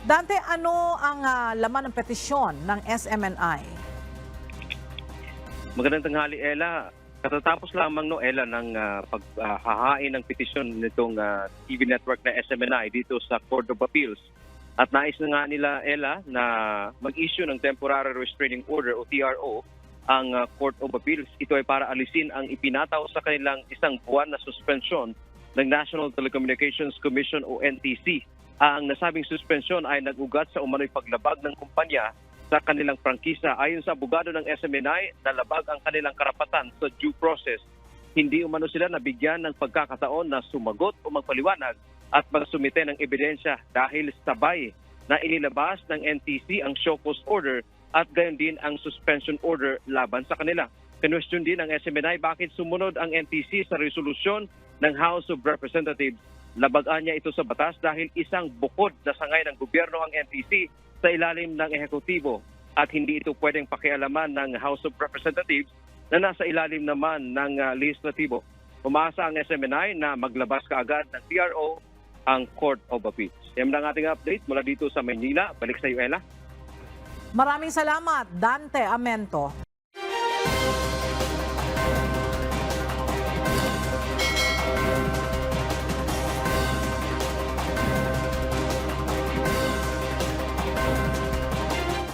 Dante, ano ang laman ng petisyon ng SMNI? Magandang tanghali, Ella. Katatapos lamang no, Ella, ng paghahain ng petisyon nitong TV network na SMNI dito sa Court of Appeals. At nais na nga nila, Ella, na mag-issue ng Temporary Restraining Order o TRO ang Court of Appeals. Ito ay para alisin ang ipinataw sa kanilang isang buwan na suspensyon ng National Telecommunications Commission o NTC. Ang nasabing suspensyon ay nag-ugat sa umano'y paglabag ng kumpanya sa kanilang prangkisa. Ayon sa abogado ng SMNI, nalabag ang kanilang karapatan sa due process. Hindi umano sila nabigyan ng pagkakataon na sumagot o magpaliwanag at magsumite ng ebidensya dahil sabay na inilabas ng NTC ang show cause order at gayon din ang suspension order laban sa kanila. Kinwestiyon din ng SMNI bakit sumunod ang NTC sa resolusyon ng House of Representatives. Labagaan niya ito sa batas dahil isang bukod na sangay ng gobyerno ang NTC sa ilalim ng ehekutibo at hindi ito pwedeng pakialaman ng House of Representatives na nasa ilalim naman ng legislatibo. Umasa ang SMNI na maglabas kaagad ng TRO ang Court of Appeals. Yan ang ating update mula dito sa Maynila. Balik sa iyo, Ella. Maraming salamat, Dante Amento.